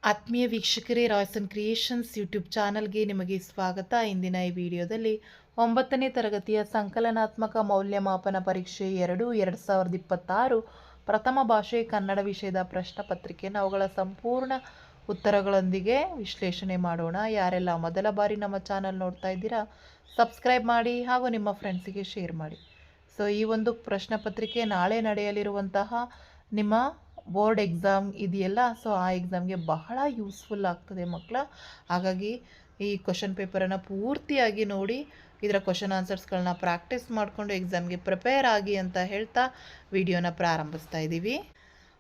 ಆತ್ಮೀಯ ವೀಕ್ಷಕರೇ, Royce and creations YouTube ಚಾನಲ್ಗೆ ನಿಮಗೆ ಸ್ವಾಗತ. ಇಂದಿನ ಈ ವಿಡಿಯೋದಲ್ಲಿ 9ನೇ ತರಗತಿಯ ಸಂಕಲನಾತ್ಮಕ ಮೌಲ್ಯಮಾಪನ ಪರೀಕ್ಷೆ 2026 ಪ್ರಥಮ ಭಾಷೆ ಕನ್ನಡ ವಿಷಯದ ಪ್ರಶ್ನೆ ಪತ್ರಿಕೆಯನ್ನು ಅವುಗಳ ಸಂಪೂರ್ಣ ಉತ್ತರಗಳೊಂದಿಗೆ ವಿಶ್ಲೇಷಣೆ ಮಾಡೋಣ. ಯಾರೆಲ್ಲ ಮೊದಲ ಬಾರಿ ನಮ್ಮ ಚಾನಲ್ ನೋಡ್ತಾ ಇದ್ದೀರಾ, ಸಬ್ಸ್ಕ್ರೈಬ್ ಮಾಡಿ ಹಾಗೂ ನಿಮ್ಮ ಫ್ರೆಂಡ್ಸಿಗೆ ಶೇರ್ ಮಾಡಿ. ಸೊ ಈ ಒಂದು ಪ್ರಶ್ನೆ ಪತ್ರಿಕೆ ನಾಳೆ ನಡೆಯಲಿರುವಂತಹ ನಿಮ್ಮ ಬೋರ್ಡ್ ಎಕ್ಸಾಮ್ ಇದೆಯಲ್ಲ, ಸೊ ಆ ಎಕ್ಸಾಮ್ಗೆ ಬಹಳ ಯೂಸ್ಫುಲ್ ಆಗ್ತದೆ ಮಕ್ಕಳ. ಹಾಗಾಗಿ ಈ ಕ್ವಶನ್ ಪೇಪರನ್ನು ಪೂರ್ತಿಯಾಗಿ ನೋಡಿ, ಇದರ ಕ್ವಶನ್ ಆನ್ಸರ್ಸ್ಗಳನ್ನ ಪ್ರಾಕ್ಟೀಸ್ ಮಾಡಿಕೊಂಡು ಎಕ್ಸಾಮ್ಗೆ ಪ್ರಿಪೇರ್ ಆಗಿ ಅಂತ ಹೇಳ್ತಾ ವಿಡಿಯೋನ ಪ್ರಾರಂಭಿಸ್ತಾ ಇದ್ದೀವಿ.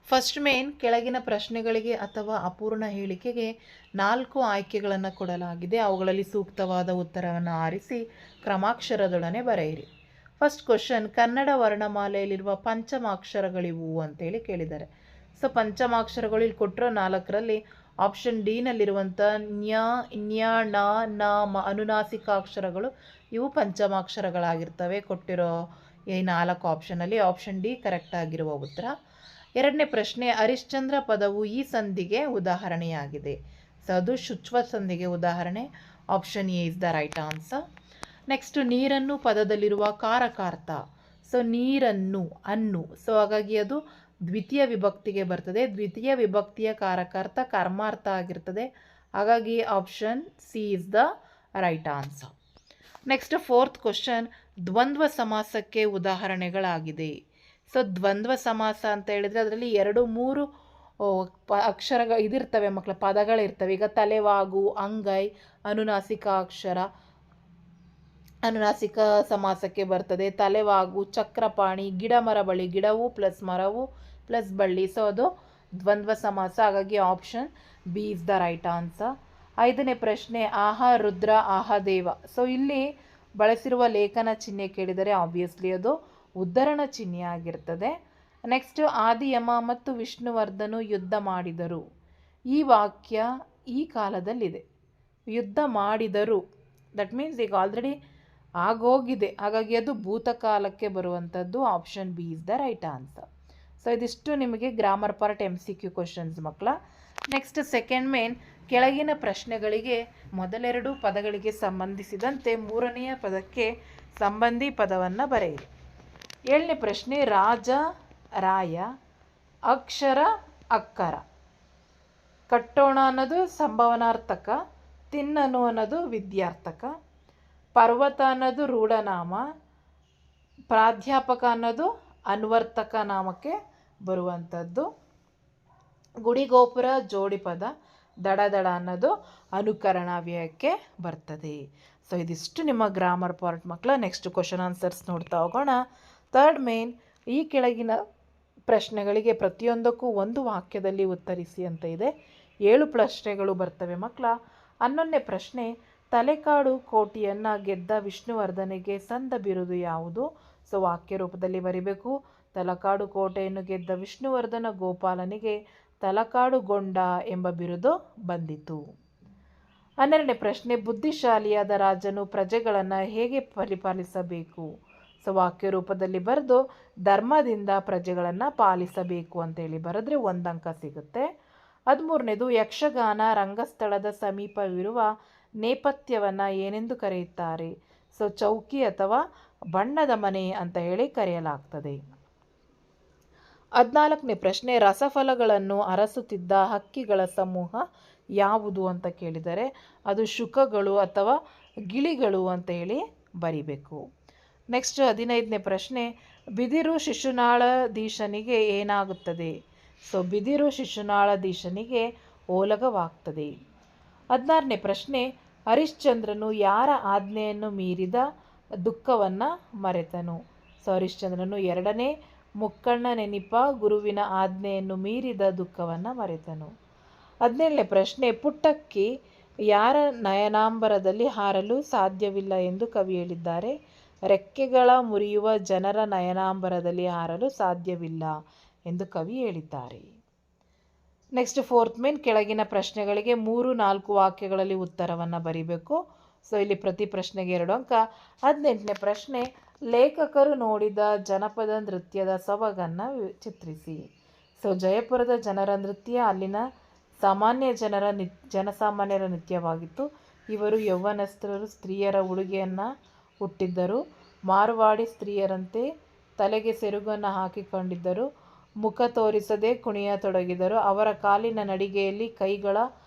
ಫಸ್ಟ್ ಮೇನ್, ಕೆಳಗಿನ ಪ್ರಶ್ನೆಗಳಿಗೆ ಅಥವಾ ಅಪೂರ್ಣ ಹೇಳಿಕೆಗೆ 4 ಆಯ್ಕೆಗಳನ್ನು ಕೊಡಲಾಗಿದೆ. ಅವುಗಳಲ್ಲಿ ಸೂಕ್ತವಾದ ಉತ್ತರವನ್ನು ಆರಿಸಿ ಕ್ರಮಾಕ್ಷರದೊಡನೆ ಬರೆಯಿರಿ. ಫಸ್ಟ್ ಕ್ವಶನ್, ಕನ್ನಡ ವರ್ಣಮಾಲೆಯಲ್ಲಿರುವ ಪಂಚಮಾಕ್ಷರಗಳಿವು ಅಂತೇಳಿ ಕೇಳಿದ್ದಾರೆ. ಸೊ ಪಂಚಮಾಕ್ಷರಗಳು ಇಲ್ಲಿ ಕೊಟ್ಟಿರೋ 4ರಲ್ಲಿ ಆಪ್ಷನ್ ಡಿನಲ್ಲಿರುವಂಥ ನ್ಯ, ನ್ಯ, ಣ, ನ, ಮ ಅನುನಾಸಿಕಾಕ್ಷರಗಳು ಇವು ಪಂಚಮಾಕ್ಷರಗಳಾಗಿರ್ತವೆ. ಕೊಟ್ಟಿರೋ ಈ 4 ಆಪ್ಷನಲ್ಲಿ ಆಪ್ಷನ್ ಡಿ ಕರೆಕ್ಟ್ ಆಗಿರುವ ಉತ್ತರ. ಎರಡನೇ ಪ್ರಶ್ನೆ, ಹರಿಶ್ಚಂದ್ರ ಪದವು ಈ ಸಂಧಿಗೆ ಉದಾಹರಣೆಯಾಗಿದೆ. ಸೊ ಅದು ಶುಚ್ವ ಸಂಧಿಗೆ ಉದಾಹರಣೆ. Option A is the right answer. Next, ನೀರನ್ನು ಪದದಲ್ಲಿರುವ ಕಾರಕಾರ್ಥ. ಸೊ ನೀರನ್ನು, ಅನ್ನು, ಸೊ ಹಾಗಾಗಿ ಅದು ದ್ವಿತೀಯ ವಿಭಕ್ತಿಗೆ ಬರ್ತದೆ. ದ್ವಿತೀಯ ವಿಭಕ್ತಿಯ ಕಾರಕಾರ್ಥ ಕರ್ಮಾರ್ಥ ಆಗಿರ್ತದೆ. ಹಾಗಾಗಿ option C is the right answer. Next, fourth question, ದ್ವಂದ್ವ ಸಮಾಸಕ್ಕೆ ಉದಾಹರಣೆಗಳಾಗಿದೆ. ಸೊ ದ್ವಂದ್ವ ಸಮಾಸ ಅಂತ ಹೇಳಿದರೆ ಅದರಲ್ಲಿ 2-3 ಅಕ್ಷರಗಳು ಇದಿರ್ತವೆ ಮಕ್ಕಳ, ಪದಗಳಿರ್ತವೆ. ಈಗ ತಲೆವಾಗು, ಅಂಗೈ, ಅನುನಾಸಿಕಾಕ್ಷರ ಅನುನಾಸಿಕ ಸಮಾಸಕ್ಕೆ ಬರ್ತದೆ. ತಲೆವಾಗು, ಚಕ್ರಪಾಣಿ, ಗಿಡ ಮರ ಬಳ್ಳಿ, ಗಿಡವು ಪ್ಲಸ್ ಮರವು ಪ್ಲಸ್ ಬಳ್ಳಿ. ಸೊ ಅದು ದ್ವಂದ್ವ ಸಮಾಸ. ಹಾಗಾಗಿ option B is the right answer. 5ನೇ ಪ್ರಶ್ನೆ, ಆಹಾ ರುದ್ರ ಆಹಾ ದೇವ. ಸೊ ಇಲ್ಲಿ ಬಳಸಿರುವ ಲೇಖನ ಚಿಹ್ನೆ ಕೇಳಿದರೆ ಆಬ್ವಿಯಸ್ಲಿ ಅದು ಉದ್ಧರಣ ಚಿಹ್ನೆ ಆಗಿರ್ತದೆ. ನೆಕ್ಸ್ಟ್, ಆದಿಯಮ ಮತ್ತು ವಿಷ್ಣುವರ್ಧನು ಯುದ್ಧ ಮಾಡಿದರು. ಈ ವಾಕ್ಯ ಈ ಕಾಲದಲ್ಲಿದೆ. ಯುದ್ಧ ಮಾಡಿದರು, ದಟ್ ಮೀನ್ಸ್ ಈಗ ಆಲ್ರೆಡಿ ಆಗೋಗಿದೆ. ಹಾಗಾಗಿ ಅದು ಭೂತಕಾಲಕ್ಕೆ ಬರುವಂಥದ್ದು. Option B is the right answer. So ಇದಿಷ್ಟು ನಿಮಗೆ ಗ್ರಾಮರ್ ಪಾರ್ಟ್ MCQ ಕ್ವಶನ್ಸ್ ಮಕ್ಕಳ. ನೆಕ್ಸ್ಟ್, ಸೆಕೆಂಡ್ ಮೇನ್, ಕೆಳಗಿನ ಪ್ರಶ್ನೆಗಳಿಗೆ ಮೊದಲೆರಡು ಪದಗಳಿಗೆ ಸಂಬಂಧಿಸಿದಂತೆ 3ನೆಯ ಪದಕ್ಕೆ ಸಂಬಂಧಿ ಪದವನ್ನು ಬರೆಯಿರಿ. 7ನೇ ಪ್ರಶ್ನೆ, ರಾಜ, ರಾಯ, ಅಕ್ಷರ, ಅಕ್ಕರ. ಕಟ್ಟೋಣ ಅನ್ನೋದು ಸಂಭವನಾರ್ಥಕ, ತಿನ್ನನು ಅನ್ನೋದು ವಿದ್ಯಾರ್ಥಕ, ಪರ್ವತ ಅನ್ನೋದು ರೂಢನಾಮ, ಪ್ರಾಧ್ಯಾಪಕ ಅನ್ನೋದು ಅನ್ವರ್ತಕ ನಾಮಕ್ಕೆ ಬರುವಂಥದ್ದು, ಗುಡಿಗೋಪುರ ಜೋಡಿ ಪದ, ದಡ ದಡ ಅನ್ನೋದು ಅನುಕರಣಾವ್ಯಯಕ್ಕೆ ಬರ್ತದೆ. ಸೊ ಇದಿಷ್ಟು ನಿಮ್ಮ ಗ್ರಾಮರ್ ಪಾರ್ಟ್ ಮಕ್ಕಳ. ನೆಕ್ಸ್ಟ್ ಕ್ವಶನ್ ಆನ್ಸರ್ಸ್ ನೋಡ್ತಾ ಹೋಗೋಣ. ಥರ್ಡ್ ಮೇನ್, ಈ ಕೆಳಗಿನ ಪ್ರಶ್ನೆಗಳಿಗೆ ಪ್ರತಿಯೊಂದಕ್ಕೂ ಒಂದು ವಾಕ್ಯದಲ್ಲಿ ಉತ್ತರಿಸಿ ಅಂತ ಇದೆ. 7 ಪ್ರಶ್ನೆಗಳು ಬರ್ತವೆ ಮಕ್ಕಳ. 11ನೇ ಪ್ರಶ್ನೆ, ತಲೆಕಾಡು ಕೋಟೆಯನ್ನು ಗೆದ್ದ ವಿಷ್ಣುವರ್ಧನಿಗೆ ಸಂದ ಬಿರುದು ಯಾವುದು? ಸೊ ವಾಕ್ಯ ರೂಪದಲ್ಲಿ ಬರಿಬೇಕು. ತಲಕಾಡು ಕೋಟೆಯನ್ನು ಗೆದ್ದ ವಿಷ್ಣುವರ್ಧನ ಗೋಪಾಲನಿಗೆ ತಲಕಾಡುಗೊಂಡ ಎಂಬ ಬಿರುದು ಬಂದಿತು. 12ನೇ ಪ್ರಶ್ನೆ, ಬುದ್ಧಿಶಾಲಿಯಾದ ರಾಜನು ಪ್ರಜೆಗಳನ್ನು ಹೇಗೆ ಪರಿಪಾಲಿಸಬೇಕು? ಸೊ ವಾಕ್ಯ ರೂಪದಲ್ಲಿ ಬರೆದು ಧರ್ಮದಿಂದ ಪ್ರಜೆಗಳನ್ನು ಪಾಲಿಸಬೇಕು ಅಂತೇಳಿ ಬರೆದ್ರೆ 1 ಅಂಕ ಸಿಗುತ್ತೆ. 13ನೇದು, ಯಕ್ಷಗಾನ ರಂಗಸ್ಥಳದ ಸಮೀಪವಿರುವ ನೇಪಥ್ಯವನ್ನು ಏನೆಂದು ಕರೆಯುತ್ತಾರೆ? ಸೊ ಚೌಕಿ ಅಥವಾ ಬಣ್ಣದ ಮನೆ ಅಂತ ಹೇಳಿ ಕರೆಯಲಾಗ್ತದೆ. 14ನೇ ಪ್ರಶ್ನೆ, ರಸಫಲಗಳನ್ನು ಅರಸುತ್ತಿದ್ದ ಹಕ್ಕಿಗಳ ಸಮೂಹ ಯಾವುದು ಅಂತ ಕೇಳಿದರೆ ಅದು ಶುಕಗಳು ಅಥವಾ ಗಿಳಿಗಳು ಅಂತ ಹೇಳಿ ಬರಿಬೇಕು. ನೆಕ್ಸ್ಟ್ 15ನೇ ಪ್ರಶ್ನೆ, ಬಿದಿರು ಶಿಶುನಾಳಧೀಶನಿಗೆ ಏನಾಗುತ್ತದೆ? ಸೊ ಬಿದಿರು ಶಿಶುನಾಳಧೀಶನಿಗೆ ಓಲಗವಾಗ್ತದೆ. 16ನೇ ಪ್ರಶ್ನೆ, ಹರಿಶ್ಚಂದ್ರನು ಯಾರ ಆಜ್ಞೆಯನ್ನು ಮೀರಿದ ದುಃಖವನ್ನು ಮರೆತನು? ಸೊ ಹರಿಶ್ಚಂದ್ರನು 2ನೇ ಮುಕ್ಕಣ್ಣ ನೆನಿಪ ಗುರುವಿನ ಆಜ್ಞೆಯನ್ನು ಮೀರಿದ ದುಃಖವನ್ನು ಮರೆತನು. 17ನೇ ಪ್ರಶ್ನೆ, ಪುಟ್ಟಕ್ಕಿ ಯಾರ ನಯನಾಂಬರದಲ್ಲಿ ಹಾರಲು ಸಾಧ್ಯವಿಲ್ಲ ಎಂದು ಕವಿ ಹೇಳಿದ್ದಾರೆ? ರೆಕ್ಕೆಗಳ ಮುರಿಯುವ ಜನರ ನಯನಾಂಬರದಲ್ಲಿ ಹಾರಲು ಸಾಧ್ಯವಿಲ್ಲ ಎಂದು ಕವಿ ಹೇಳಿದ್ದಾರೆ. ನೆಕ್ಸ್ಟ್ ಫೋರ್ತ್ ಮೇನ್, ಕೆಳಗಿನ ಪ್ರಶ್ನೆಗಳಿಗೆ 3-4 ವಾಕ್ಯಗಳಲ್ಲಿ ಉತ್ತರವನ್ನು ಬರಿಬೇಕು. ಸೊ ಇಲ್ಲಿ ಪ್ರತಿ ಪ್ರಶ್ನೆಗೆ 2 ಅಂಕ. 18ನೇ ಪ್ರಶ್ನೆ, ಲೇಖಕರು ನೋಡಿದ ಜನಪದ ನೃತ್ಯದ ಸೊಬಗನ್ನು ಚಿತ್ರಿಸಿ. ಸೊ ಜಯಪುರದ ಜನರ ನೃತ್ಯ, ಅಲ್ಲಿನ ಜನಸಾಮಾನ್ಯರ ನೃತ್ಯವಾಗಿತ್ತು. ಇವರು ಯೌವನಸ್ಥರು ಸ್ತ್ರೀಯರ ಉಡುಗೆಯನ್ನು ಹುಟ್ಟಿದ್ದರು. ಮಾರ್ವಾಡಿ ಸ್ತ್ರೀಯರಂತೆ ತಲೆಗೆ ಸೆರಗನ್ನು ಹಾಕಿಕೊಂಡಿದ್ದರು. ಮುಖ ತೋರಿಸದೆ ಕುಣಿಯತೊಡಗಿದರು. ಅವರ ಕಾಲಿನ ನಡಿಗೆಯಲ್ಲಿ, ಕೈಗಳ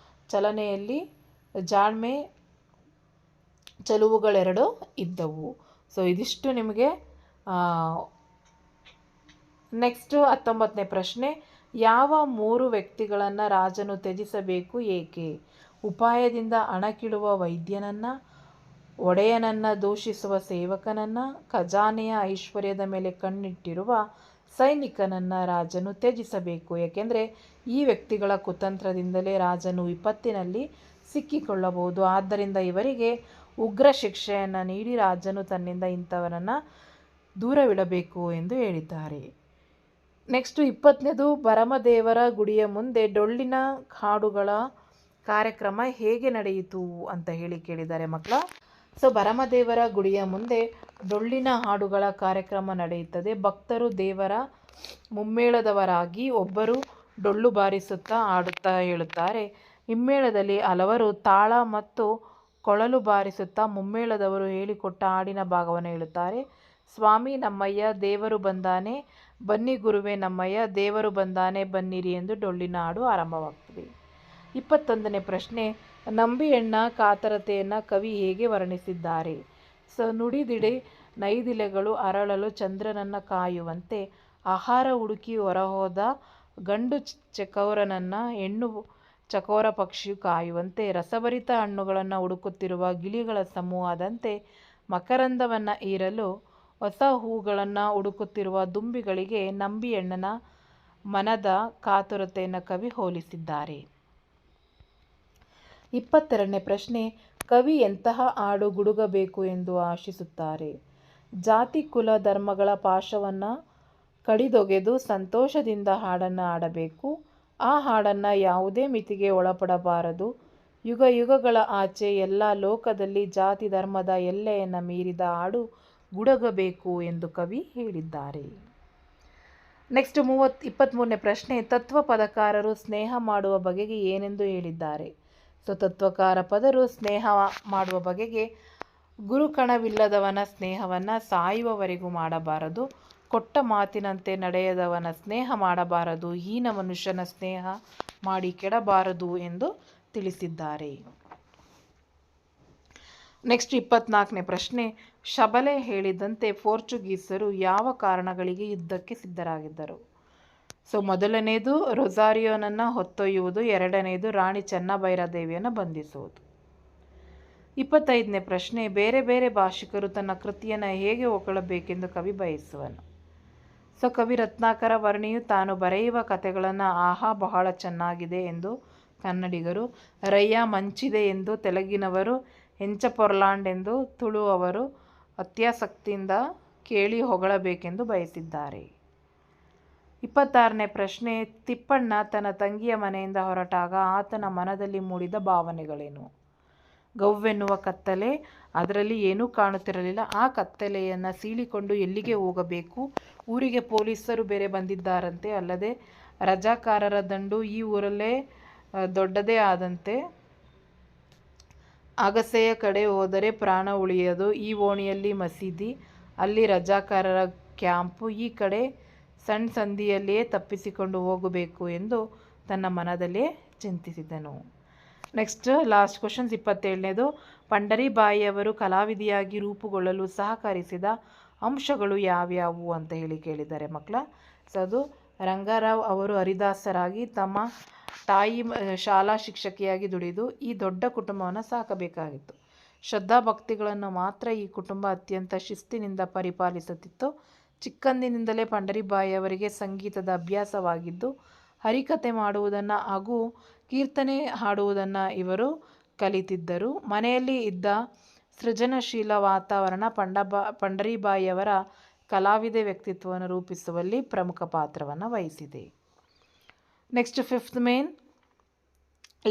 ಚಲನೆಯಲ್ಲಿ ಜಾಣ್ಮೆ, ಚೆಲುವುಗಳೆರಡೂ ಇದ್ದವು. ಸೊ ಇದಿಷ್ಟು ನಿಮಗೆ. ನೆಕ್ಸ್ಟು 19ನೇ ಪ್ರಶ್ನೆ. ಯಾವ 3 ವ್ಯಕ್ತಿಗಳನ್ನು ರಾಜನು ತ್ಯಜಿಸಬೇಕು, ಏಕೆ? ಉಪಾಯದಿಂದ ಹಣ ಕೀಳುವ ವೈದ್ಯನನ್ನು, ಒಡೆಯನನ್ನು ದೂಷಿಸುವ ಸೇವಕನನ್ನು, ಖಜಾನೆಯ ಐಶ್ವರ್ಯದ ಮೇಲೆ ಕಣ್ಣಿಟ್ಟಿರುವ ಸೈನಿಕನನ್ನು ರಾಜನು ತ್ಯಜಿಸಬೇಕು. ಏಕೆಂದರೆ ಈ ವ್ಯಕ್ತಿಗಳ ಕುತಂತ್ರದಿಂದಲೇ ರಾಜನು ವಿಪತ್ತಿನಲ್ಲಿ ಸಿಕ್ಕಿಕೊಳ್ಳಬಹುದು. ಆದ್ದರಿಂದ ಇವರಿಗೆ ಉಗ್ರ ಶಿಕ್ಷೆಯನ್ನು ನೀಡಿ ರಾಜನು ತನ್ನಿಂದ ಇಂಥವರನ್ನು ದೂರವಿಡಬೇಕು ಎಂದು ಹೇಳಿದ್ದಾರೆ. ನೆಕ್ಸ್ಟು 20ನೇದು. ಭರಮದೇವರ ಗುಡಿಯ ಮುಂದೆ ಡೊಳ್ಳಿನ ಹಾಡುಗಳ ಕಾರ್ಯಕ್ರಮ ಹೇಗೆ ನಡೆಯಿತು ಅಂತ ಕೇಳಿದ್ದಾರೆ ಮಕ್ಕಳ. ಸೊ ಭರಮದೇವರ ಗುಡಿಯ ಮುಂದೆ ಡೊಳ್ಳಿನ ಹಾಡುಗಳ ಕಾರ್ಯಕ್ರಮ ನಡೆಯುತ್ತದೆ. ಭಕ್ತರು ದೇವರ ಮುಮ್ಮೇಳದವರಾಗಿ ಒಬ್ಬರು ಡೊಳ್ಳು ಬಾರಿಸುತ್ತಾ ಹಾಡುತ್ತಾ ಹೇಳುತ್ತಾರೆ. ಹಿಮ್ಮೇಳದಲ್ಲಿ ಹಲವರು ತಾಳ ಮತ್ತು ಕೊಳಲು ಬಾರಿಸುತ್ತಾ ಮುಮ್ಮೇಳದವರು ಹೇಳಿಕೊಟ್ಟ ಹಾಡಿನ ಭಾಗವನ್ನು ಹೇಳುತ್ತಾರೆ. ಸ್ವಾಮಿ ನಮ್ಮಯ್ಯ ದೇವರು ಬಂದಾನೆ, ಬನ್ನಿ ಗುರುವೆ ನಮ್ಮಯ್ಯ ದೇವರು ಬಂದಾನೆ, ಬನ್ನಿರಿ ಎಂದು ಡೊಳ್ಳಿನ ಹಾಡು ಆರಂಭವಾಗ್ತದೆ. 21ನೇ ಪ್ರಶ್ನೆ. ನಂಬಿಹೆಣ್ಣ ಕಾತರತೆಯನ್ನು ಕವಿ ಹೇಗೆ ವರ್ಣಿಸಿದ್ದಾರೆ? ಸೊ ನುಡಿದಿಡೆ ನೈದಿಲೆಗಳು ಅರಳಲು ಚಂದ್ರನನ್ನು ಕಾಯುವಂತೆ, ಆಹಾರ ಹುಡುಕಿ ಹೊರಹೋದ ಗಂಡು ಚಕೋರನನ್ನು ಹೆಣ್ಣು ಚಕೋರ ಪಕ್ಷಿಯು ಕಾಯುವಂತೆ, ರಸಭರಿತ ಹಣ್ಣುಗಳನ್ನು ಹುಡುಕುತ್ತಿರುವ ಗಿಳಿಗಳ ಸಮೂಹದಂತೆ, ಮಕರಂದವನ್ನು ಹೀರಲು ಹೊಸ ಹೂಗಳನ್ನು ಹುಡುಕುತ್ತಿರುವ ದುಂಬಿಗಳಿಗೆ ನಂಬಿಹೆಣ್ಣನ ಮನದ ಕಾತುರತೆಯನ್ನು ಕವಿ ಹೋಲಿಸಿದ್ದಾರೆ. 22ನೇ ಪ್ರಶ್ನೆ. ಕವಿ ಎಂತಹ ಹಾಡು ಗುಡುಗಬೇಕು ಎಂದು ಆಶಿಸುತ್ತಾರೆ? ಜಾತಿ ಕುಲ ಧರ್ಮಗಳ ಪಾಶವನ್ನು ಕಡಿದೊಗೆದು ಸಂತೋಷದಿಂದ ಹಾಡನ್ನು ಹಾಡಬೇಕು. ಆ ಹಾಡನ್ನು ಯಾವುದೇ ಮಿತಿಗೆ ಒಳಪಡಬಾರದು. ಯುಗ ಯುಗಗಳ ಆಚೆ ಎಲ್ಲ ಲೋಕದಲ್ಲಿ ಜಾತಿ ಧರ್ಮದ ಎಲ್ಲೆಯನ್ನು ಮೀರಿದ ಹಾಡು ಗುಡುಗಬೇಕು ಎಂದು ಕವಿ ಹೇಳಿದ್ದಾರೆ. ನೆಕ್ಸ್ಟ್ 23ನೇ ಪ್ರಶ್ನೆ. ತತ್ವ ಪದಕಾರರು ಸ್ನೇಹ ಮಾಡುವ ಬಗೆಗೆ ಏನೆಂದು ಹೇಳಿದ್ದಾರೆ? ಸೊ ತತ್ವಕಾರ ಪದರು ಸ್ನೇಹ ಮಾಡುವ ಬಗೆಗೆ, ಗುರುಕಣವಿಲ್ಲದವನ ಸ್ನೇಹವನ್ನು ಸಾಯುವವರೆಗೂ ಮಾಡಬಾರದು, ಕೊಟ್ಟ ಮಾತಿನಂತೆ ನಡೆಯದವನ ಸ್ನೇಹ ಮಾಡಬಾರದು, ಹೀನ ಮನುಷ್ಯನ ಸ್ನೇಹ ಮಾಡಿ ಕೆಡಬಾರದು ಎಂದು ತಿಳಿಸಿದ್ದಾರೆ. ನೆಕ್ಸ್ಟ್ 24ನೇ ಪ್ರಶ್ನೆ. ಶಬಲೆ ಹೇಳಿದಂತೆ ಪೋರ್ಚುಗೀಸರು ಯಾವ ಕಾರಣಗಳಿಗೆ ಯುದ್ಧಕ್ಕೆ ಸಿದ್ಧರಾಗಿದ್ದರು? ಸೊ ಮೊದಲನೇದು ರೊಜಾರಿಯೋನನ್ನು ಹೊತ್ತೊಯ್ಯುವುದು, ಎರಡನೇದು ರಾಣಿ ಚೆನ್ನಭೈರಾದೇವಿಯನ್ನು ಬಂಧಿಸುವುದು. 25ನೇ ಪ್ರಶ್ನೆ. ಬೇರೆ ಬೇರೆ ಭಾಷಿಕರು ತನ್ನ ಕೃತಿಯನ್ನು ಹೇಗೆ ಹೊಗಳಬೇಕೆಂದು ಕವಿ ಬಯಸುವನು? ಸೊ ಕವಿ ರತ್ನಾಕರ ವರ್ಣಿಯು ತಾನು ಬರೆಯುವ ಕಥೆಗಳನ್ನು ಆಹಾ ಬಹಳ ಚೆನ್ನಾಗಿದೆ ಎಂದು ಕನ್ನಡಿಗರು, ರಯ್ಯ ಮಂಚಿದೆ ಎಂದು ತೆಲುಗಿನವರು, ಹೆಂಚ ಪೊರ್ಲಾಂಡ್ ಎಂದು ತುಳುವವರು ಅತ್ಯಾಸಕ್ತಿಯಿಂದ ಕೇಳಿ ಹೊಗಳಬೇಕೆಂದು ಬಯಸಿದ್ದಾರೆ. 26ನೇ ಪ್ರಶ್ನೆ. ತಿಪ್ಪಣ್ಣ ತನ್ನ ತಂಗಿಯ ಮನೆಯಿಂದ ಹೊರಟಾಗ ಆತನ ಮನದಲ್ಲಿ ಮೂಡಿದ ಭಾವನೆಗಳೇನು? ಗವ್ವೆನ್ನುವ ಕತ್ತಲೆ, ಅದರಲ್ಲಿ ಏನೂ ಕಾಣುತ್ತಿರಲಿಲ್ಲ. ಆ ಕತ್ತಲೆಯನ್ನು ಸೀಳಿಕೊಂಡು ಎಲ್ಲಿಗೆ ಹೋಗಬೇಕು? ಊರಿಗೆ ಪೊಲೀಸರು ಬೇರೆ ಬಂದಿದ್ದಾರಂತೆ, ಅಲ್ಲದೆ ರಜಾಕಾರರ ದಂಡು ಈ ಊರಲ್ಲೇ ದೊಡ್ಡದೇ ಆದಂತೆ, ಅಗಸೆಯ ಕಡೆ ಹೋದರೆ ಪ್ರಾಣ ಉಳಿಯದು, ಈ ಓಣಿಯಲ್ಲಿ ಮಸೀದಿ, ಅಲ್ಲಿ ರಜಾಕಾರರ ಕ್ಯಾಂಪು, ಈ ಕಡೆ ಸಣ್ಣ ಸಂದಿಯಲ್ಲಿಯೇ ತಪ್ಪಿಸಿಕೊಂಡು ಹೋಗಬೇಕು ಎಂದು ತನ್ನ ಮನದಲ್ಲೇ ಚಿಂತಿಸಿದನು. ನೆಕ್ಸ್ಟ್ ಲಾಸ್ಟ್ ಕ್ವಶನ್ಸ್ 27ನೇದು. ಪಂಡರೀಬಾಯಿಯವರು ಕಲಾವಿದೆಯಾಗಿ ರೂಪುಗೊಳ್ಳಲು ಸಹಕರಿಸಿದ ಅಂಶಗಳು ಯಾವ್ಯಾವು ಅಂತ ಕೇಳಿದ್ದಾರೆ ಮಕ್ಕಳ. ಸೊ ಅದು ರಂಗಾರಾವ್ ಅವರು ಹರಿದಾಸರಾಗಿ ತಮ್ಮ ತಾಯಿ ಶಾಲಾ ಶಿಕ್ಷಕಿಯಾಗಿ ದುಡಿದು ಈ ದೊಡ್ಡ ಕುಟುಂಬವನ್ನು ಸಾಕಬೇಕಾಗಿತ್ತು. ಶ್ರದ್ಧಾಭಕ್ತಿಗಳನ್ನು ಮಾತ್ರ ಈ ಕುಟುಂಬ ಅತ್ಯಂತ ಶಿಸ್ತಿನಿಂದ ಪರಿಪಾಲಿಸುತ್ತಿತ್ತು. ಚಿಕ್ಕಂದಿನಿಂದಲೇ ಪಂಡರೀಬಾಯಿಯವರಿಗೆ ಸಂಗೀತದ ಅಭ್ಯಾಸವಾಗಿದ್ದು, ಹರಿಕತೆ ಮಾಡುವುದನ್ನು ಹಾಗೂ ಕೀರ್ತನೆ ಹಾಡುವುದನ್ನು ಇವರು ಕಲಿತಿದ್ದರು. ಮನೆಯಲ್ಲಿ ಇದ್ದ ಸೃಜನಶೀಲ ವಾತಾವರಣ ಪಂಡರೀಬಾಯಿಯವರ ಕಲಾವಿದೆ ವ್ಯಕ್ತಿತ್ವವನ್ನು ರೂಪಿಸುವಲ್ಲಿ ಪ್ರಮುಖ ಪಾತ್ರವನ್ನು ವಹಿಸಿದೆ. Next 5th main.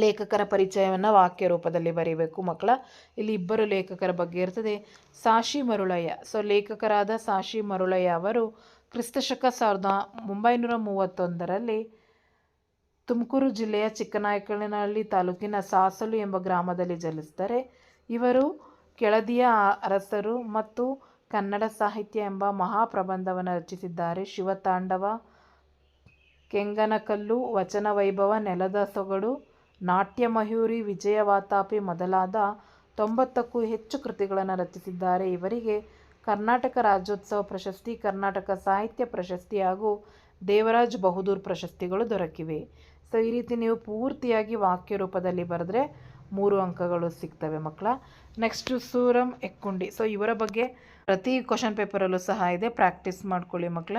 ಲೇಖಕರ ಪರಿಚಯವನ್ನು ವಾಕ್ಯ ರೂಪದಲ್ಲಿ ಬರೀಬೇಕು ಮಕ್ಕಳ. ಇಲ್ಲಿ ಇಬ್ಬರು ಲೇಖಕರ ಬಗ್ಗೆ ಇರ್ತದೆ. ಸಾಶಿ ಮರುಳಯ್ಯ. ಸೊ ಲೇಖಕರಾದ ಸಾಶಿ ಮರುಳಯ್ಯ ಅವರು ಕ್ರಿಸ್ತಶಕ 1931ರಲ್ಲಿ ತುಮಕೂರು ಜಿಲ್ಲೆಯ ಚಿಕ್ಕನಾಯಕನಹಳ್ಳಿ ತಾಲೂಕಿನ ಸಾಸಲು ಎಂಬ ಗ್ರಾಮದಲ್ಲಿ ಜನಿಸಿದ್ದಾರೆ. ಇವರು ಕೆಳದಿಯ ಅರಸರು ಮತ್ತು ಕನ್ನಡ ಸಾಹಿತ್ಯ ಎಂಬ ಮಹಾಪ್ರಬಂಧವನ್ನು ರಚಿಸಿದ್ದಾರೆ. ಶಿವತಾಂಡವ, ಕೆಂಗನಕಲ್ಲು, ವಚನ ವೈಭವ, ನೆಲದ ಸೊಗಡು, ನಾಟ್ಯಮಯೂರಿ, ವಿಜಯವಾತಾಪಿ ಮೊದಲಾದ 90ಕ್ಕೂ ಹೆಚ್ಚು ಕೃತಿಗಳನ್ನು ರಚಿಸಿದ್ದಾರೆ. ಇವರಿಗೆ ಕರ್ನಾಟಕ ರಾಜ್ಯೋತ್ಸವ ಪ್ರಶಸ್ತಿ, ಕರ್ನಾಟಕ ಸಾಹಿತ್ಯ ಪ್ರಶಸ್ತಿ ಹಾಗೂ ದೇವರಾಜ್ ಬಹದ್ದೂರ್ ಪ್ರಶಸ್ತಿಗಳು ದೊರಕಿವೆ. ಸೊ ಈ ರೀತಿ ನೀವು ಪೂರ್ತಿಯಾಗಿ ವಾಕ್ಯ ರೂಪದಲ್ಲಿ ಬರೆದ್ರೆ 3 ಅಂಕಗಳು ಸಿಗ್ತವೆ ಮಕ್ಕಳ. ನೆಕ್ಸ್ಟು ಸೂರಂ ಎಕ್ಕುಂಡಿ. ಸೊ ಇವರ ಬಗ್ಗೆ ಪ್ರತಿ ಕ್ವಶನ್ ಪೇಪರಲ್ಲೂ ಸಹ ಇದೆ, ಪ್ರಾಕ್ಟೀಸ್ ಮಾಡ್ಕೊಳ್ಳಿ ಮಕ್ಕಳ.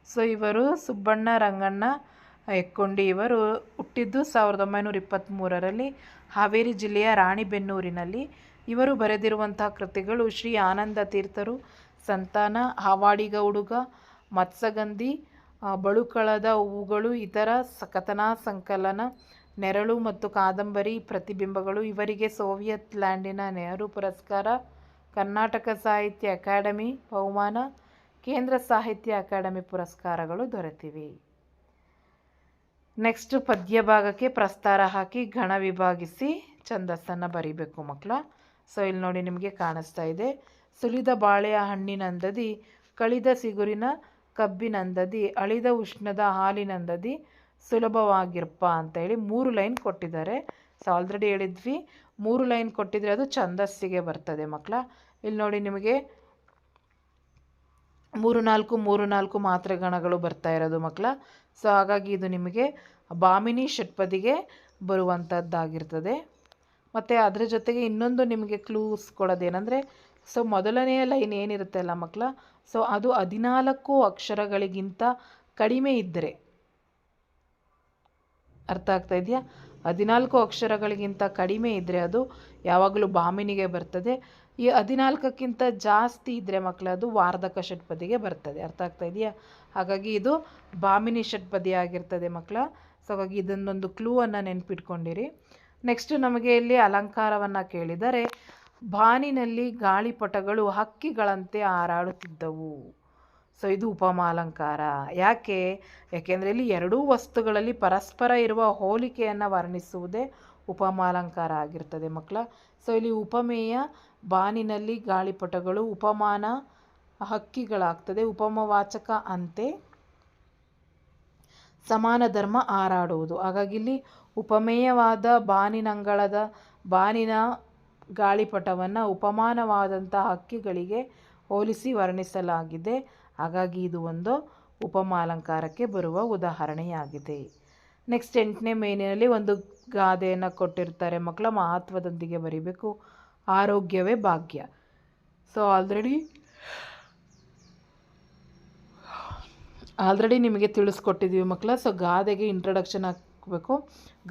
ಸೊ ಇವರು ಸುಬ್ಬಣ್ಣ ರಂಗಣ್ಣ ಎಕ್ಕುಂಡಿ. ಇವರು ಹುಟ್ಟಿದ್ದು 1923ರಲ್ಲಿ ಹಾವೇರಿ ಜಿಲ್ಲೆಯ ರಾಣಿಬೆನ್ನೂರಿನಲ್ಲಿ. ಇವರು ಬರೆದಿರುವಂತಹ ಕೃತಿಗಳು ಶ್ರೀ ಆನಂದ ತೀರ್ಥರು, ಸಂತಾನ, ಹಾವಾಡಿಗ ಹುಡುಗ, ಮತ್ಸಗಂಧಿ, ಬಳುಕಳದ ಹೂವುಗಳು, ಇತರ ಕಥನಾ ಸಂಕಲನ, ನೆರಳು ಮತ್ತು ಕಾದಂಬರಿ, ಪ್ರತಿಬಿಂಬಗಳು. ಇವರಿಗೆ ಸೋವಿಯತ್ ಲ್ಯಾಂಡಿನ ನೆಹರು ಪುರಸ್ಕಾರ, ಕರ್ನಾಟಕ ಸಾಹಿತ್ಯ ಅಕಾಡೆಮಿ ಬಹುಮಾನ, ಕೇಂದ್ರ ಸಾಹಿತ್ಯ ಅಕಾಡೆಮಿ ಪುರಸ್ಕಾರಗಳು ದೊರೆತಿವೆ. ನೆಕ್ಸ್ಟ್ ಪದ್ಯ ಭಾಗಕ್ಕೆ ಪ್ರಸ್ತಾರ ಹಾಕಿ ಗಣ ವಿಭಾಗಿಸಿ ಛಂದಸ್ಸನ್ನು ಬರಿಬೇಕು ಮಕ್ಕಳ. ಸೊ ಇಲ್ಲಿ ನೋಡಿ ನಿಮಗೆ ಕಾಣಿಸ್ತಾ ಇದೆ. ಸುಲಿದ ಬಾಳೆಯ ಹಣ್ಣಿನಂದದಿ, ಕಳಿದ ಸಿಗುರಿನ ಕಬ್ಬಿನಂದದಿ, ಅಳಿದ ಉಷ್ಣದ ಹಾಲಿನಂದದಿ ಸುಲಭವಾಗಿರ್ಪ ಅಂತೇಳಿ 3 ಲೈನ್ ಕೊಟ್ಟಿದ್ದಾರೆ. ಸೊ ಆಲ್ರೆಡಿ ಹೇಳಿದ್ವಿ 3 ಲೈನ್ ಕೊಟ್ಟಿದ್ರೆ ಅದು ಛಂದಸ್ಸಿಗೆ ಬರ್ತದೆ ಮಕ್ಕಳ. ಇಲ್ಲಿ ನೋಡಿ ನಿಮಗೆ 3-4 ಮಾತ್ರೆ ಗಣಗಳು ಬರ್ತಾ ಇರೋದು ಮಕ್ಕಳ. ಸೊ ಹಾಗಾಗಿ ಇದು ನಿಮಗೆ ಭಾಮಿನಿ ಷಟ್ಪದಿಗೆ ಬರುವಂಥದ್ದಾಗಿರ್ತದೆ. ಮತ್ತು ಅದರ ಜೊತೆಗೆ ಇನ್ನೊಂದು ನಿಮಗೆ ಕ್ಲೂಸ್ ಕೊಡೋದೇನೆಂದರೆ, ಸೊ ಮೊದಲನೆಯ ಲೈನ್ ಏನಿರುತ್ತೆ ಅಲ್ಲ ಮಕ್ಕಳ, ಸೊ ಅದು 14 ಅಕ್ಷರಗಳಿಗಿಂತ ಕಡಿಮೆ ಇದ್ದರೆ, ಅರ್ಥ ಆಗ್ತಾ ಇದೆಯಾ? 14 ಅಕ್ಷರಗಳಿಗಿಂತ ಕಡಿಮೆ ಇದ್ದರೆ ಅದು ಯಾವಾಗಲೂ ಭಾಮಿನಿಗೆ ಬರ್ತದೆ. ಈ 14ಕ್ಕಿಂತ ಜಾಸ್ತಿ ಇದ್ದರೆ ಮಕ್ಕಳ ಅದು ವಾರ್ಧಕ ಷಟ್ಪದಿಗೆ ಬರ್ತದೆ. ಅರ್ಥ ಆಗ್ತಾ ಇದೆಯಾ? ಹಾಗಾಗಿ ಇದು ಭಾಮಿನಿ ಷಟ್ಪದಿ ಆಗಿರ್ತದೆ ಮಕ್ಕಳ. ಸೊ ಹಾಗಾಗಿ ಇದನ್ನೊಂದು ಕ್ಲೂವನ್ನು ನೆನ್ಪಿಟ್ಕೊಂಡಿರಿ. ನೆಕ್ಸ್ಟ್ ನಮಗೆ ಇಲ್ಲಿ ಅಲಂಕಾರವನ್ನು ಕೇಳಿದರೆ, ಬಾನಿನಲ್ಲಿ ಗಾಳಿಪಟಗಳು ಹಕ್ಕಿಗಳಂತೆ ಹಾರಾಡುತ್ತಿದ್ದವು. ಸೊ ಇದು ಉಪಮಾಲಂಕಾರ. ಯಾಕೆಂದರೆ ಇಲ್ಲಿ ಎರಡೂ ವಸ್ತುಗಳಲ್ಲಿ ಪರಸ್ಪರ ಇರುವ ಹೋಲಿಕೆಯನ್ನು ವರ್ಣಿಸುವುದೇ ಉಪಮಾಲಂಕಾರ ಆಗಿರ್ತದೆ ಮಕ್ಕಳ. ಸೊ ಇಲ್ಲಿ ಉಪಮೇಯ ಬಾನಿನಲ್ಲಿ ಗಾಳಿಪಟಗಳು, ಉಪಮಾನ ಹಕ್ಕಿಗಳಾಗ್ತದೆ. ಉಪಮವಾಚಕ ಅಂತೆ, ಸಮಾನ ಧರ್ಮ ಹಾರಾಡುವುದು. ಹಾಗಾಗಿ ಇಲ್ಲಿ ಉಪಮೇಯವಾದ ಬಾನಿನ ಗಾಳಿಪಟವನ್ನು ಉಪಮಾನವಾದಂಥ ಹಕ್ಕಿಗಳಿಗೆ ಹೋಲಿಸಿ ವರ್ಣಿಸಲಾಗಿದೆ. ಹಾಗಾಗಿ ಇದು ಒಂದು ಉಪಮಾಲಂಕಾರಕ್ಕೆ ಬರುವ ಉದಾಹರಣೆಯಾಗಿದೆ. ನೆಕ್ಸ್ಟ್ 8ನೇ ಮೇನಿನಲ್ಲಿ ಒಂದು ಗಾದೆಯನ್ನು ಕೊಟ್ಟಿರ್ತಾರೆ ಮಕ್ಕಳ, ಮಹತ್ವದೊಂದಿಗೆ ಬರೀಬೇಕು. ಆರೋಗ್ಯವೇ ಭಾಗ್ಯ. ಸೊ ಆಲ್ರೆಡಿ ನಿಮಗೆ ತಿಳಿಸ್ಕೊಟ್ಟಿದ್ದೀವಿ ಮಕ್ಕಳ. ಸೊ ಗಾದೆಗೆ ಇಂಟ್ರಡಕ್ಷನ್ ಹಾಕಬೇಕು.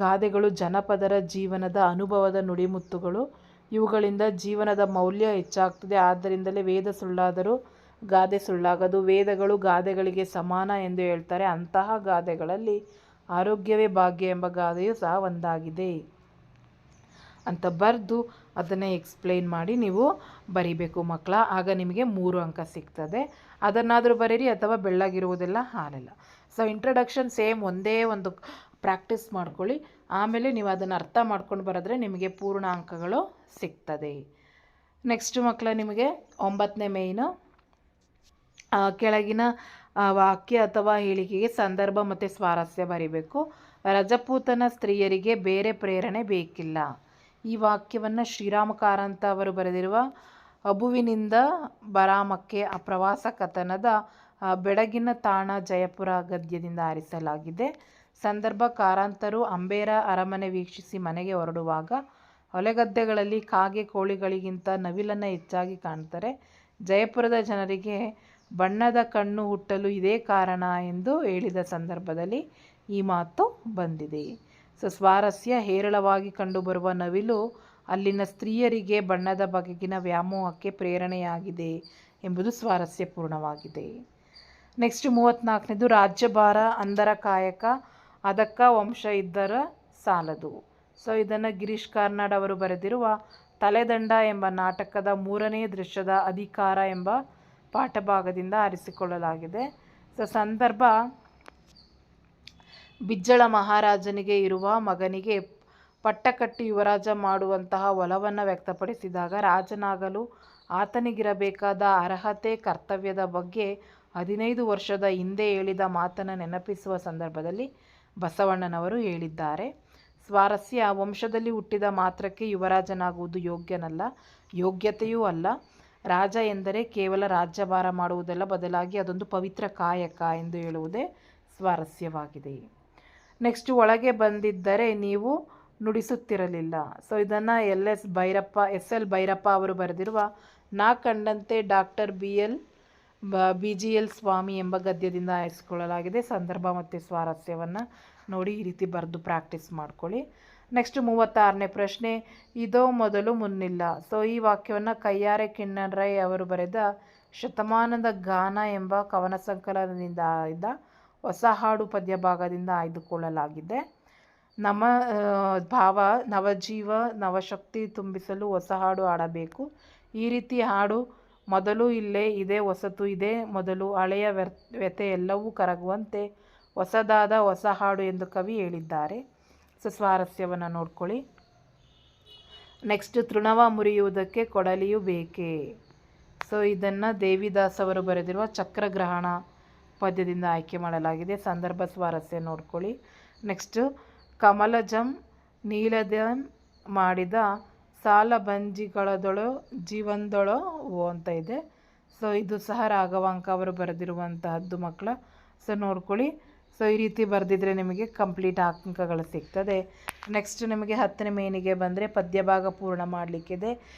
ಗಾದೆಗಳು ಜನಪದರ ಜೀವನದ ಅನುಭವದ ನುಡಿಮುತ್ತುಗಳು. ಇವುಗಳಿಂದ ಜೀವನದ ಮೌಲ್ಯ ಹೆಚ್ಚಾಗ್ತದೆ. ಆದ್ದರಿಂದಲೇ ವೇದ ಸುಳ್ಳಾದರೂ ಗಾದೆ ಸುಳ್ಳಾಗದು. ವೇದಗಳು ಗಾದೆಗಳಿಗೆ ಸಮಾನ ಎಂದು ಹೇಳ್ತಾರೆ. ಅಂತಹ ಗಾದೆಗಳಲ್ಲಿ ಆರೋಗ್ಯವೇ ಭಾಗ್ಯ ಎಂಬ ಗಾದೆಯು ಸಹ ಒಂದಾಗಿದೆ ಅಂತ ಬರೆದು ಅದನ್ನು ಎಕ್ಸ್ಪ್ಲೈನ್ ಮಾಡಿ ನೀವು ಬರಿಬೇಕು ಮಕ್ಕಳ. ಆಗ ನಿಮಗೆ 3 ಅಂಕ ಸಿಗ್ತದೆ. ಅದನ್ನಾದರೂ ಬರೀರಿ ಅಥವಾ ಬೆಳ್ಳಗಿರುವುದೆಲ್ಲ ಹಾಲೆಲ್ಲ. ಸೊ ಇಂಟ್ರಡಕ್ಷನ್ ಸೇಮ್ ಒಂದೇ ಒಂದು ಪ್ರಾಕ್ಟೀಸ್ ಮಾಡ್ಕೊಳ್ಳಿ. ಆಮೇಲೆ ನೀವು ಅದನ್ನು ಅರ್ಥ ಮಾಡ್ಕೊಂಡು ಬರೆದ್ರೆ ನಿಮಗೆ ಪೂರ್ಣ ಅಂಕಗಳು ಸಿಗ್ತದೆ. ನೆಕ್ಸ್ಟ್ ಮಕ್ಕಳ ನಿಮಗೆ 9ನೇ ಮೇಯ್ನು, ಕೆಳಗಿನ ವಾಕ್ಯ ಅಥವಾ ಹೇಳಿಕೆಗೆ ಸಂದರ್ಭ ಮತ್ತು ಸ್ವಾರಸ್ಯ ಬರೀಬೇಕು. ರಜಪೂತನ ಸ್ತ್ರೀಯರಿಗೆ ಬೇರೆ ಪ್ರೇರಣೆ ಬೇಕಿಲ್ಲ. ಈ ವಾಕ್ಯವನ್ನು ಶ್ರೀರಾಮ ಕಾರಂತ ಅವರು ಬರೆದಿರುವ ಅಬುವಿನಿಂದ ಬರಾಮಕ್ಕೆ ಪ್ರವಾಸ ಕಥನದ ಬೆಡಗಿನ ತಾಣ ಜಯಪುರ ಗದ್ಯದಿಂದ ಆರಿಸಲಾಗಿದೆ. ಸಂದರ್ಭ, ಕಾರಂತರು ಅಂಬೇರ ಅರಮನೆ ವೀಕ್ಷಿಸಿ ಮನೆಗೆ ಹೊರಡುವಾಗ ಹೊಲಗದ್ದೆಗಳಲ್ಲಿ ಕಾಗೆ ಕೋಳಿಗಳಿಗಿಂತ ನವಿಲನ್ನು ಹೆಚ್ಚಾಗಿ ಕಾಣ್ತಾರೆ. ಜಯಪುರದ ಜನರಿಗೆ ಬಣ್ಣದ ಕಣ್ಣು ಹುಟ್ಟಲು ಇದೇ ಕಾರಣ ಎಂದು ಹೇಳಿದ ಸಂದರ್ಭದಲ್ಲಿ ಈ ಮಾತು ಬಂದಿದೆ. ಸೊ ಸ್ವಾರಸ್ಯ, ಹೇರಳವಾಗಿ ಕಂಡುಬರುವ ನವಿಲು ಅಲ್ಲಿನ ಸ್ತ್ರೀಯರಿಗೆ ಬಣ್ಣದ ಬಗೆಗಿನ ವ್ಯಾಮೋಹಕ್ಕೆ ಪ್ರೇರಣೆಯಾಗಿದೆ ಎಂಬುದು ಸ್ವಾರಸ್ಯಪೂರ್ಣವಾಗಿದೆ. ನೆಕ್ಸ್ಟ್ 34ನೇದು, ರಾಜ್ಯಭಾರ ಅಂದರ ಕಾಯಕ ಅದಕ್ಕ ವಂಶ ಇದ್ದರ ಸಾಲದು. ಸೊ ಇದನ್ನು ಗಿರೀಶ್ ಕಾರ್ನಾಡ್ ಅವರು ಬರೆದಿರುವ ತಲೆದಂಡ ಎಂಬ ನಾಟಕದ 3ನೇ ದೃಶ್ಯದ ಅಧಿಕಾರ ಎಂಬ ಪಾಠಭಾಗದಿಂದ ಆರಿಸಿಕೊಳ್ಳಲಾಗಿದೆ. ಸೊ ಸಂದರ್ಭ, ಬಿಜ್ಜಳ ಮಹಾರಾಜನಿಗೆ ಇರುವ ಮಗನಿಗೆ ಪಟ್ಟಕಟ್ಟಿ ಯುವರಾಜ ಮಾಡುವಂತಹ ಒಲವನ್ನು ವ್ಯಕ್ತಪಡಿಸಿದಾಗ ರಾಜನಾಗಲು ಆತನಿಗಿರಬೇಕಾದ ಅರ್ಹತೆ ಕರ್ತವ್ಯದ ಬಗ್ಗೆ 15 ವರ್ಷದ ಹಿಂದೆ ಹೇಳಿದ ಮಾತನ್ನು ನೆನಪಿಸುವ ಸಂದರ್ಭದಲ್ಲಿ ಬಸವಣ್ಣನವರು ಹೇಳಿದ್ದಾರೆ. ಸ್ವಾರಸ್ಯ: ವಂಶದಲ್ಲಿ ಹುಟ್ಟಿದ ಮಾತ್ರಕ್ಕೆ ಯುವರಾಜನಾಗುವುದು ಯೋಗ್ಯನಲ್ಲ, ಯೋಗ್ಯತೆಯೂ ಅಲ್ಲ. ರಾಜ ಎಂದರೆ ಕೇವಲ ರಾಜ್ಯಭಾರ ಮಾಡುವುದಲ್ಲ, ಬದಲಾಗಿ ಅದೊಂದು ಪವಿತ್ರ ಕಾಯಕ ಎಂದು ಹೇಳುವುದೇ ಸ್ವಾರಸ್ಯವಾಗಿದೆ. ನೆಕ್ಸ್ಟ್, ಒಳಗೆ ಬಂದಿದ್ದರೆ ನೀವು ನುಡಿಸುತ್ತಿರಲಿಲ್ಲ. ಸೊ ಇದನ್ನು ಎಸ್ ಎಲ್ ಭೈರಪ್ಪ ಅವರು ಬರೆದಿರುವ ನಾ ಕಂಡಂತೆ ಡಾಕ್ಟರ್ BGL ಸ್ವಾಮಿ ಎಂಬ ಗದ್ಯದಿಂದ ಆರಿಸಿಕೊಳ್ಳಲಾಗಿದೆ. ಸಂದರ್ಭ ಮತ್ತು ಸ್ವಾರಸ್ಯವನ್ನು ನೋಡಿ ಈ ರೀತಿ ಬರೆದು ಪ್ರಾಕ್ಟೀಸ್ ಮಾಡ್ಕೊಳ್ಳಿ. ನೆಕ್ಸ್ಟ್ 36ನೇ ಪ್ರಶ್ನೆ, ಇದೋ ಮೊದಲು ಮುನ್ನಿಲ್ಲ. ಸೊ ಈ ವಾಕ್ಯವನ್ನು ಕಯ್ಯಾರೆ ಕಿಞ್ಞಣ್ಣ ಅವರು ಬರೆದ ಶತಮಾನದ ಗಾನ ಎಂಬ ಕವನ ಸಂಕಲನದಿಂದ ಆಯ್ದ ಹೊಸ ಹಾಡು ಪದ್ಯ ಭಾಗದಿಂದ ಆಯ್ದುಕೊಳ್ಳಲಾಗಿದೆ. ಭಾವ: ನವಜೀವ ನವಶಕ್ತಿ ತುಂಬಿಸಲು ಹೊಸ ಹಾಡು ಹಾಡಬೇಕು. ಈ ರೀತಿ ಹಾಡು: ಮೊದಲು ಇಲ್ಲೇ ಇದೆ, ಹೊಸತು ಇದೆ ಮೊದಲು, ಹಳೆಯ ವ್ಯತೆ ಎಲ್ಲವೂ ಕರಗುವಂತೆ ಹೊಸದಾದ ಹೊಸ ಹಾಡು ಎಂದು ಕವಿ ಹೇಳಿದ್ದಾರೆ. ಸೊ ಸ್ವಾರಸ್ಯವನ್ನು ನೋಡ್ಕೊಳ್ಳಿ. ನೆಕ್ಸ್ಟ್, ತೃಣವ ಮುರಿಯುವುದಕ್ಕೆ ಕೊಡಲಿಯು ಬೇಕೇ. ಸೊ ಇದನ್ನು ದೇವಿದಾಸ್ ಅವರು ಬರೆದಿರುವ ಚಕ್ರಗ್ರಹಣ ಪದ್ಯದಿಂದ ಆಯ್ಕೆ ಮಾಡಲಾಗಿದೆ. ಸಂದರ್ಭ ಸ್ವಾರಸ್ಯ ನೋಡ್ಕೊಳ್ಳಿ. ನೆಕ್ಸ್ಟು, ಕಮಲಜಂ ನೀಲದಂ ಮಾಡಿದ ಸಾಲಬಂಜಿಗಳದೊಳು ಜೀವಂದೊಳು ಅಂತ ಇದೆ. ಸೊ ಇದು ಸಹ ರಾಘವಾಂಕ ಅವರು ಬರೆದಿರುವಂತಹದ್ದು ಮಕ್ಕಳ. ಸೊ ನೋಡ್ಕೊಳ್ಳಿ. ಸೊ ಈ ರೀತಿ ಬರೆದಿದ್ರೆ ನಿಮಗೆ ಕಂಪ್ಲೀಟ್ ಅಂಕಗಳು ಸಿಗ್ತದೆ. ನೆಕ್ಸ್ಟ್ ನಿಮಗೆ 10ನೇ ಮೇನಿಗೆ ಬಂದರೆ ಪದ್ಯಭಾಗ ಪೂರ್ಣ ಮಾಡಲಿಕ್ಕಿದೆ.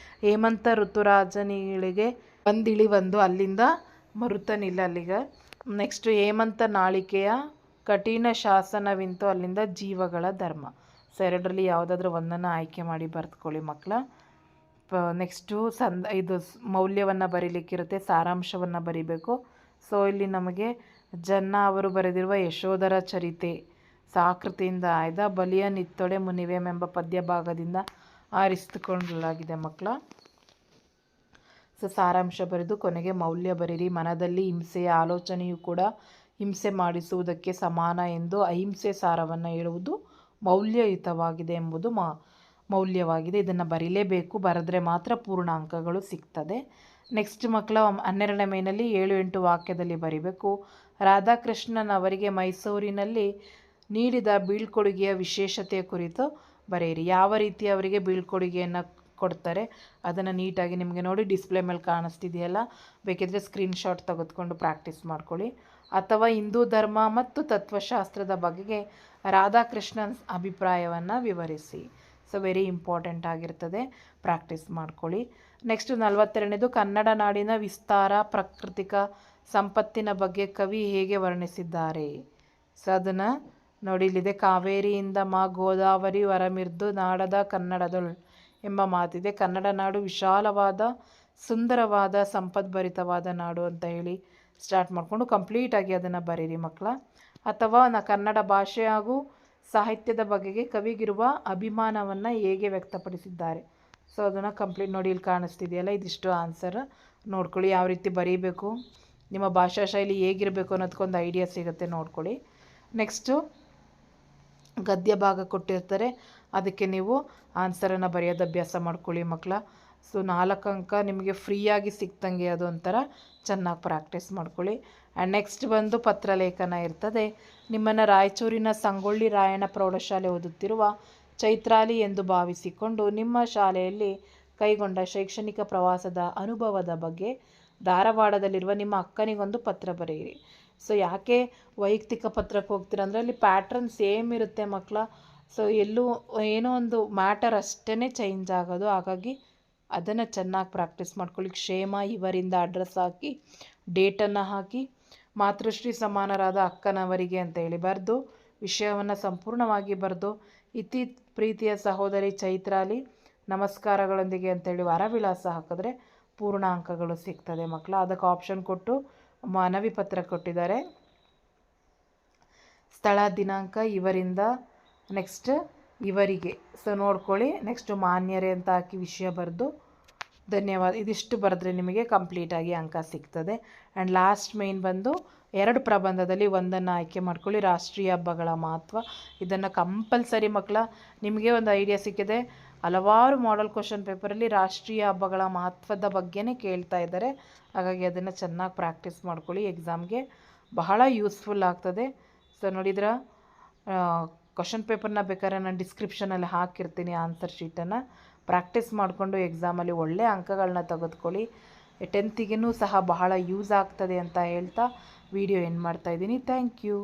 ಹೇಮಂತ ಋತುರಾಜನಿಗೆ ಬಂದಿಳಿ ಒಂದು ಅಲ್ಲಿಂದ ಮರುತನಿಲ್ಲ ಅಲ್ಲಿಗೆ. ನೆಕ್ಸ್ಟ್, ಹೇಮಂತ ನಾಳಿಕೆಯ ಕಠಿಣ ಶಾಸನವಿಂತು ಅಲ್ಲಿಂದ ಜೀವಗಳ ಧರ್ಮ. ಸೊ ಎರಡರಲ್ಲಿ ಯಾವುದಾದ್ರೂ ಒಂದನ್ನು ಆಯ್ಕೆ ಮಾಡಿ ಬರೆದುಕೊಳ್ಳಿ ಮಕ್ಕಳ. ನೆಕ್ಸ್ಟು ಇದು ಮೌಲ್ಯವನ್ನು ಬರೀಲಿಕ್ಕಿರುತ್ತೆ, ಸಾರಾಂಶವನ್ನು ಬರೀಬೇಕು. ಸೊ ಇಲ್ಲಿ ನಮಗೆ ಜನ್ನ ಅವರು ಬರೆದಿರುವ ಯಶೋಧರ ಚರಿತೆ ಸಾಕೃತಿಯಿಂದ ಆಯ್ದ ಬಲಿಯ ನಿತ್ತೊಡೆ ಮುನಿವೆಂ ಎಂಬ ಪದ್ಯ ಭಾಗದಿಂದ ಆರಿಸಿಕೊಳ್ಳಲಾಗಿದೆ ಮಕ್ಕಳ. ಸೊ ಸಾರಾಂಶ ಬರೆದು ಕೊನೆಗೆ ಮೌಲ್ಯ ಬರೀರಿ. ಮನದಲ್ಲಿ ಹಿಂಸೆಯ ಆಲೋಚನೆಯು ಕೂಡ ಹಿಂಸೆ ಮಾಡಿಸುವುದಕ್ಕೆ ಸಮಾನ ಎಂದು ಅಹಿಂಸೆ ಸಾರವನ್ನು ಹೇಳುವುದು ಮೌಲ್ಯಯುತವಾಗಿದೆ ಎಂಬುದು ಮೌಲ್ಯವಾಗಿದೆ. ಇದನ್ನು ಬರೀಲೇಬೇಕು, ಬರೆದ್ರೆ ಮಾತ್ರ ಪೂರ್ಣ ಅಂಕಗಳು ಸಿಗ್ತದೆ. ನೆಕ್ಸ್ಟ್ ಮಕ್ಕಳ 12ನೇ ಮೇನಲ್ಲಿ 7-8 ವಾಕ್ಯದಲ್ಲಿ ಬರೀಬೇಕು. ರಾಧಾಕೃಷ್ಣನ್ ಅವರಿಗೆ ಮೈಸೂರಿನಲ್ಲಿ ನೀಡಿದ ಬೀಳ್ಕೊಡುಗೆಯ ವಿಶೇಷತೆಯ ಕುರಿತು ಬರೆಯಿರಿ. ಯಾವ ರೀತಿ ಅವರಿಗೆ ಬೀಳ್ಕೊಡುಗೆಯನ್ನು ಕೊಡ್ತಾರೆ ಅದನ್ನು ನೀಟಾಗಿ ನಿಮಗೆ ನೋಡಿ ಡಿಸ್ಪ್ಲೇ ಮೇಲೆ ಕಾಣಿಸ್ತಿದೆಯಲ್ಲ, ಬೇಕಿದ್ರೆ ಸ್ಕ್ರೀನ್ಶಾಟ್ ತೆಗೆದುಕೊಂಡು ಪ್ರಾಕ್ಟೀಸ್ ಮಾಡ್ಕೊಳ್ಳಿ. ಅಥವಾ ಹಿಂದೂ ಧರ್ಮ ಮತ್ತು ತತ್ವಶಾಸ್ತ್ರದ ಬಗೆಗೆ ರಾಧಾಕೃಷ್ಣನ್ ಅಭಿಪ್ರಾಯವನ್ನು ವಿವರಿಸಿ. ಸೊ ವೆರಿ ಇಂಪಾರ್ಟೆಂಟ್ ಆಗಿರ್ತದೆ, ಪ್ರಾಕ್ಟೀಸ್ ಮಾಡ್ಕೊಳ್ಳಿ. ನೆಕ್ಸ್ಟ್ 42ನೇದು, ಕನ್ನಡ ನಾಡಿನ ವಿಸ್ತಾರ ಪ್ರಾಕೃತಿಕ ಸಂಪತ್ತಿನ ಬಗ್ಗೆ ಕವಿ ಹೇಗೆ ವರ್ಣಿಸಿದ್ದಾರೆ. ಸೊ ಅದನ್ನು ನೋಡಿ, ಇಲ್ಲಿದೆ. ಕಾವೇರಿಯಿಂದ ಗೋದಾವರಿ ಹೊರಮಿರ್ದು ನಾಡದ ಕನ್ನಡದೊಳ್ ಎಂಬ ಮಾತಿದೆ. ಕನ್ನಡ ನಾಡು ವಿಶಾಲವಾದ ಸುಂದರವಾದ ಸಂಪದ್ಭರಿತವಾದ ನಾಡು ಅಂತ ಹೇಳಿ ಸ್ಟಾರ್ಟ್ ಮಾಡಿಕೊಂಡು ಕಂಪ್ಲೀಟಾಗಿ ಅದನ್ನು ಬರೀರಿ ಮಕ್ಕಳ. ಅಥವಾ ಕನ್ನಡ ಭಾಷೆ ಹಾಗೂ ಸಾಹಿತ್ಯದ ಬಗೆಗೆ ಕವಿಗಿರುವ ಅಭಿಮಾನವನ್ನು ಹೇಗೆ ವ್ಯಕ್ತಪಡಿಸಿದ್ದಾರೆ. ಸೊ ಅದನ್ನು ಕಂಪ್ಲೀಟ್ ನೋಡಿ, ಇಲ್ಲಿ ಕಾಣಿಸ್ತಿದೆಯಲ್ಲ, ಇದಿಷ್ಟು ಆನ್ಸರ್ ನೋಡ್ಕೊಳ್ಳಿ. ಯಾವ ರೀತಿ ಬರೀಬೇಕು, ನಿಮ್ಮ ಭಾಷಾ ಶೈಲಿ ಹೇಗಿರಬೇಕು ಅನ್ನೋದಕ್ಕೊಂದು ಐಡಿಯಾ ಸಿಗುತ್ತೆ, ನೋಡ್ಕೊಳ್ಳಿ. ನೆಕ್ಸ್ಟು ಗದ್ಯ ಭಾಗ ಕೊಟ್ಟಿರ್ತಾರೆ, ಅದಕ್ಕೆ ನೀವು ಆನ್ಸರನ್ನು ಬರೆಯೋದು ಅಭ್ಯಾಸ ಮಾಡ್ಕೊಳ್ಳಿ ಮಕ್ಕಳ. ಸೊ 4 ಅಂಕ ನಿಮಗೆ ಫ್ರೀಯಾಗಿ ಸಿಕ್ತಂಗೆ, ಅದು ಒಂಥರ ಚೆನ್ನಾಗಿ ಪ್ರಾಕ್ಟೀಸ್ ಮಾಡ್ಕೊಳ್ಳಿ. ಆ್ಯಂಡ್ ನೆಕ್ಸ್ಟ್ ಬಂದು ಪತ್ರಲೇಖನ ಇರ್ತದೆ. ನಿಮ್ಮನ್ನು ರಾಯಚೂರಿನ ಸಂಗೊಳ್ಳಿ ರಾಯಣ್ಣ ಪ್ರೌಢಶಾಲೆ ಓದುತ್ತಿರುವ ಚೈತ್ರಾಲಿ ಎಂದು ಭಾವಿಸಿಕೊಂಡು ನಿಮ್ಮ ಶಾಲೆಯಲ್ಲಿ ಕೈಗೊಂಡ ಶೈಕ್ಷಣಿಕ ಪ್ರವಾಸದ ಅನುಭವದ ಬಗ್ಗೆ ಧಾರವಾಡದಲ್ಲಿರುವ ನಿಮ್ಮ ಅಕ್ಕನಿಗೊಂದು ಪತ್ರ ಬರೆಯಿರಿ. ಸೊ ಯಾಕೆ ವೈಯಕ್ತಿಕ ಪತ್ರಕ್ಕೆ ಹೋಗ್ತೀರ ಅಂದರೆ ಅಲ್ಲಿ ಪ್ಯಾಟ್ರನ್ ಸೇಮ್ ಇರುತ್ತೆ ಮಕ್ಕಳ. ಸೊ ಎಲ್ಲೂ ಏನೋ ಒಂದು ಮ್ಯಾಟರ್ ಅಷ್ಟೇ ಚೇಂಜ್ ಆಗೋದು, ಹಾಗಾಗಿ ಅದನ್ನು ಚೆನ್ನಾಗಿ ಪ್ರಾಕ್ಟೀಸ್ ಮಾಡ್ಕೊಳ್ಳಿ. ಕ್ಷೇಮ ಇವರಿಂದ ಅಡ್ರೆಸ್ ಹಾಕಿ ಡೇಟನ್ನು ಹಾಕಿ ಮಾತೃಶ್ರೀ ಸಮಾನರಾದ ಅಕ್ಕನವರಿಗೆ ಅಂತ ಹೇಳಿ ಬರೆದು ವಿಷಯವನ್ನು ಸಂಪೂರ್ಣವಾಗಿ ಬರೆದು ಇತಿ ಪ್ರೀತಿಯ ಸಹೋದರಿ ಚೈತ್ರಾಲಿ ನಮಸ್ಕಾರಗಳೊಂದಿಗೆ ಅಂತೇಳಿ ವಾರವಿಳಾಸ ಹಾಕಿದ್ರೆ ಪೂರ್ಣ ಅಂಕಗಳು ಸಿಗ್ತದೆ ಮಕ್ಕಳ. ಅದಕ್ಕೆ ಆಪ್ಷನ್ ಕೊಟ್ಟು ಮನವಿ ಪತ್ರ ಕೊಟ್ಟಿದ್ದಾರೆ. ಸ್ಥಳ ದಿನಾಂಕ ಇವರಿಂದ, ನೆಕ್ಸ್ಟ್ ಇವರಿಗೆ. ಸೊ ನೋಡ್ಕೊಳ್ಳಿ. ನೆಕ್ಸ್ಟು ಮಾನ್ಯರೇ ಅಂತ ಹಾಕಿ ವಿಷಯ ಬರೆದು ಧನ್ಯವಾದ, ಇದಿಷ್ಟು ಬರೆದ್ರೆ ನಿಮಗೆ ಕಂಪ್ಲೀಟಾಗಿ ಅಂಕ ಸಿಗ್ತದೆ. ಆ್ಯಂಡ್ ಲಾಸ್ಟ್ ಮೇನ್ ಬಂದು 2 ಪ್ರಬಂಧದಲ್ಲಿ ಒಂದನ್ನು ಆಯ್ಕೆ ಮಾಡ್ಕೊಳ್ಳಿ. ರಾಷ್ಟ್ರೀಯ ಹಬ್ಬಗಳ ಮಹತ್ವ, ಇದನ್ನು ಕಂಪಲ್ಸರಿ ಮಕ್ಕಳ. ನಿಮಗೆ ಒಂದು ಐಡಿಯಾ ಸಿಕ್ಕಿದೆ, ಹಲವಾರು ಮಾಡೆಲ್ ಕ್ವಶನ್ ಪೇಪರಲ್ಲಿ ರಾಷ್ಟ್ರೀಯ ಹಬ್ಬಗಳ ಮಹತ್ವದ ಬಗ್ಗೆನೇ ಕೇಳ್ತಾ ಇದ್ದಾರೆ. ಹಾಗಾಗಿ ಅದನ್ನು ಚೆನ್ನಾಗಿ ಪ್ರಾಕ್ಟೀಸ್ ಮಾಡ್ಕೊಳ್ಳಿ, ಎಕ್ಸಾಮ್ಗೆ ಬಹಳ ಯೂಸ್ಫುಲ್ ಆಗ್ತದೆ. ಸೊ ನೋಡಿದ್ರ, ಕ್ವಶನ್ ಪೇಪರ್ನ ಬೇಕಾದ್ರೆ ನಾನು ಡಿಸ್ಕ್ರಿಪ್ಷನಲ್ಲಿ ಹಾಕಿರ್ತೀನಿ, ಆನ್ಸರ್ ಶೀಟನ್ನು ಪ್ರಾಕ್ಟೀಸ್ ಮಾಡಿಕೊಂಡು ಎಕ್ಸಾಮಲ್ಲಿ ಒಳ್ಳೆಯ ಅಂಕಗಳನ್ನ ತೆಗೆದುಕೊಳ್ಳಿ. 10th ಸಹ ಬಹಳ ಯೂಸ್ ಆಗ್ತದೆ ಅಂತ ಹೇಳ್ತಾ ವಿಡಿಯೋ ಎಂಡ್ ಮಾಡ್ತಾಯಿದ್ದೀನಿ. Thank you.